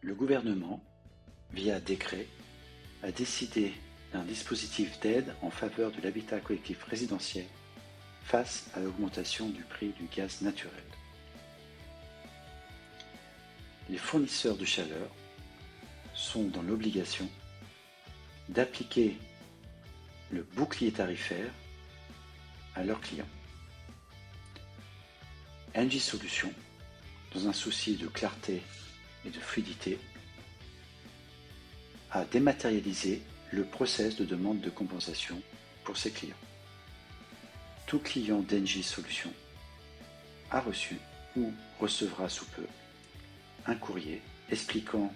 Le gouvernement, via décret, a décidé d'un dispositif d'aide en faveur de l'habitat collectif résidentiel face à l'augmentation du prix du gaz naturel. Les fournisseurs de chaleur sont dans l'obligation d'appliquer le bouclier tarifaire à leurs clients. Engie Solutions, dans un souci de clarté et de fluidité, a dématérialisé le process de demande de compensation pour ses clients. Tout client d'Engie Solutions a reçu ou recevra sous peu un courrier expliquant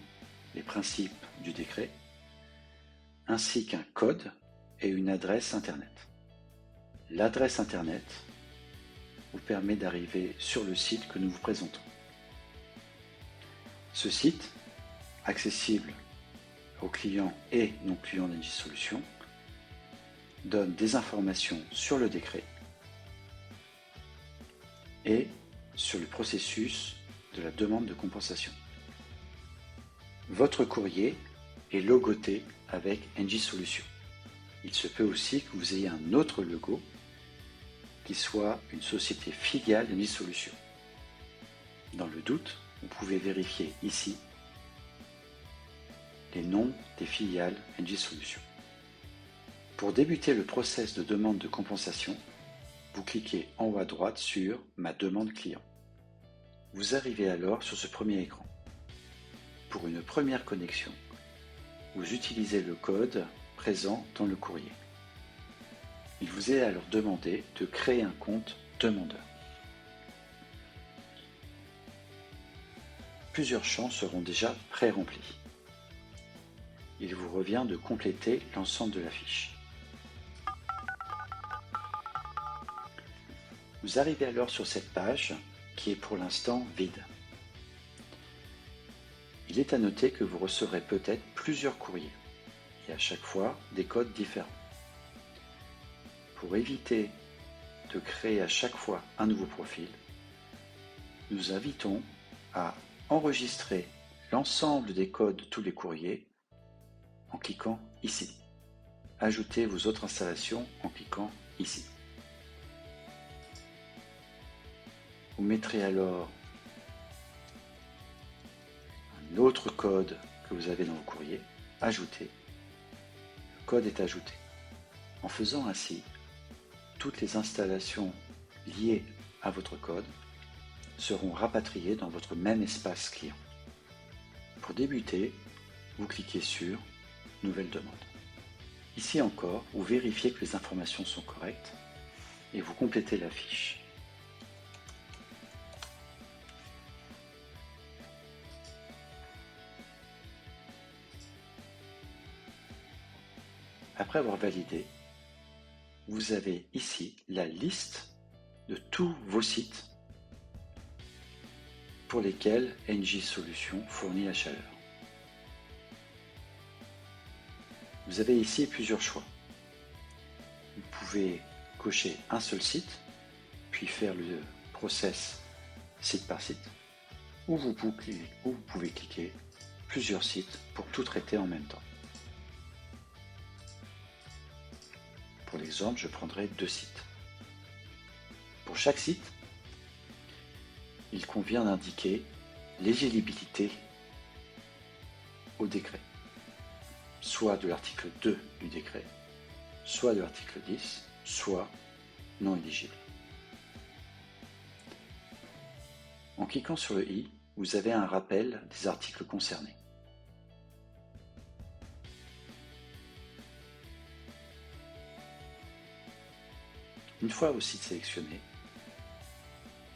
les principes du décret, ainsi qu'un code et une adresse Internet. L'adresse Internet vous permet d'arriver sur le site que nous vous présentons. Ce site, accessible aux clients et non-clients d'Engie Solutions, donne des informations sur le décret et sur le processus de la demande de compensation. Votre courrier est logoté avec Engie Solutions. Il se peut aussi que vous ayez un autre logo qui soit une société filiale d'Engie Solutions. Dans le doute, vous pouvez vérifier ici les noms des filiales Engie Solutions. Pour débuter le process de demande de compensation, vous cliquez en haut à droite sur « Ma demande client ». Vous arrivez alors sur ce premier écran. Pour une première connexion, vous utilisez le code présent dans le courrier. Il vous est alors demandé de créer un compte demandeur. Plusieurs champs seront déjà pré-remplis. Il vous revient de compléter l'ensemble de la fiche. Vous arrivez alors sur cette page qui est pour l'instant vide. Il est à noter que vous recevrez peut-être plusieurs courriers et à chaque fois des codes différents. Pour éviter de créer à chaque fois un nouveau profil, nous invitons à enregistrer l'ensemble des codes de tous les courriers en cliquant ici. Ajoutez vos autres installations en cliquant ici. Vous mettrez alors un autre code que vous avez dans le courrier, ajouter. Le code est ajouté. En faisant ainsi, toutes les installations liées à votre code seront rapatriées dans votre même espace client. Pour débuter, vous cliquez sur « Nouvelle demande ». Ici encore, vous vérifiez que les informations sont correctes et vous complétez la fiche. Après avoir validé, vous avez ici la liste de tous vos sites pour lesquels Engie Solutions fournit la chaleur. Vous avez ici plusieurs choix. Vous pouvez cocher un seul site, puis faire le process site par site, ou vous pouvez cliquer plusieurs sites pour tout traiter en même temps. Pour l'exemple, je prendrai 2 sites. Pour chaque site, il convient d'indiquer l'éligibilité au décret, soit de l'article 2 du décret, soit de l'article 10, soit non éligible. En cliquant sur le i, vous avez un rappel des articles concernés. Une fois vos sites sélectionnés,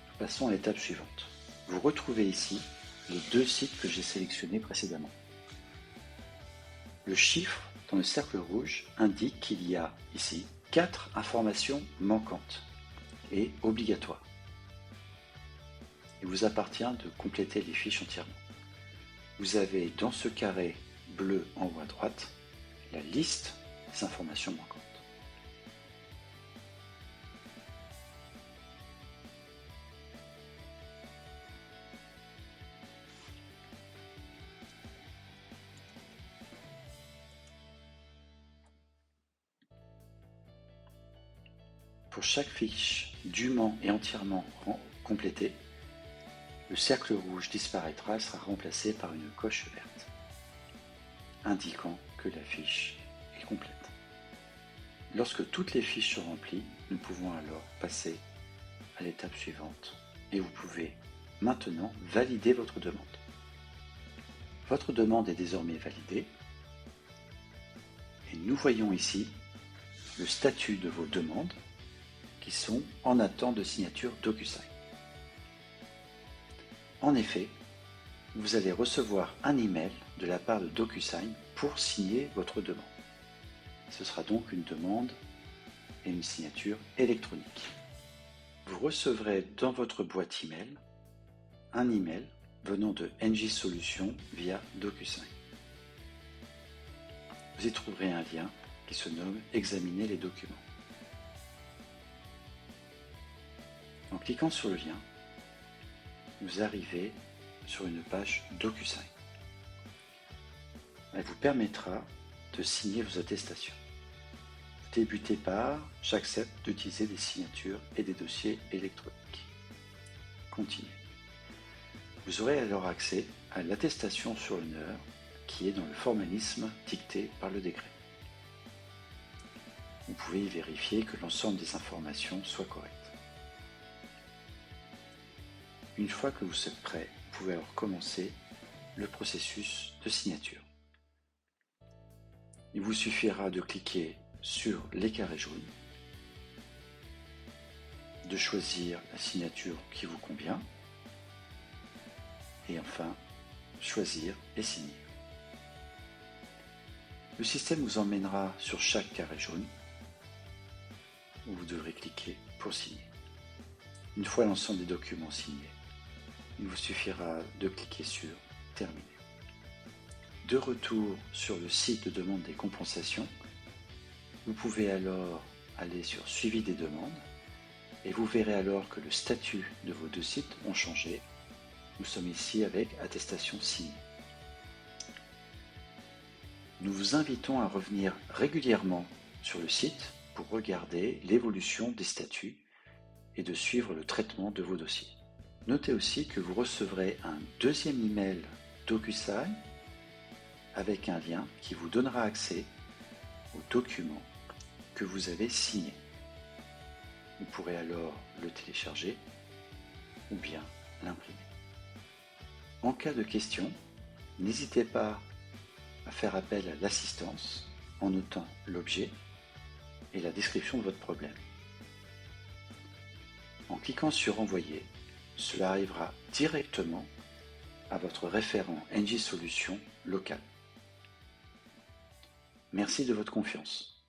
nous passons à l'étape suivante. Vous retrouvez ici les 2 sites que j'ai sélectionnés précédemment. Le chiffre dans le cercle rouge indique qu'il y a ici 4 informations manquantes et obligatoires. Il vous appartient de compléter les fiches entièrement. Vous avez dans ce carré bleu en haut à droite la liste des informations manquantes. Pour chaque fiche dûment et entièrement complétée, le cercle rouge disparaîtra et sera remplacé par une coche verte, indiquant que la fiche est complète. Lorsque toutes les fiches sont remplies, nous pouvons alors passer à l'étape suivante et vous pouvez maintenant valider votre demande. Votre demande est désormais validée et nous voyons ici le statut de vos demandes qui sont en attente de signature DocuSign. En effet, vous allez recevoir un email de la part de DocuSign pour signer votre demande. Ce sera donc une demande et une signature électronique. Vous recevrez dans votre boîte email un email venant de NJ Solutions via DocuSign. Vous y trouverez un lien qui se nomme Examiner les documents. En cliquant sur le lien, vous arrivez sur une page DocuSign. Elle vous permettra de signer vos attestations. Vous débutez par « J'accepte d'utiliser des signatures et des dossiers électroniques ». Continuez. Vous aurez alors accès à l'attestation sur l'honneur qui est dans le formalisme dicté par le décret. Vous pouvez y vérifier que l'ensemble des informations soit correctes. Une fois que vous êtes prêt, vous pouvez alors commencer le processus de signature. Il vous suffira de cliquer sur les carrés jaunes, de choisir la signature qui vous convient et enfin choisir et signer. Le système vous emmènera sur chaque carré jaune où vous devrez cliquer pour signer. Une fois l'ensemble des documents signés, il vous suffira de cliquer sur Terminer. De retour sur le site de demande des compensations, vous pouvez alors aller sur Suivi des demandes et vous verrez alors que le statut de vos deux sites ont changé. Nous sommes ici avec attestation signée. Nous vous invitons à revenir régulièrement sur le site pour regarder l'évolution des statuts et de suivre le traitement de vos dossiers. Notez aussi que vous recevrez un deuxième email DocuSign avec un lien qui vous donnera accès aux documents que vous avez signés. Vous pourrez alors le télécharger ou bien l'imprimer. En cas de question, n'hésitez pas à faire appel à l'assistance en notant l'objet et la description de votre problème. En cliquant sur Envoyer, cela arrivera directement à votre référent NJ Solutions local. Merci de votre confiance.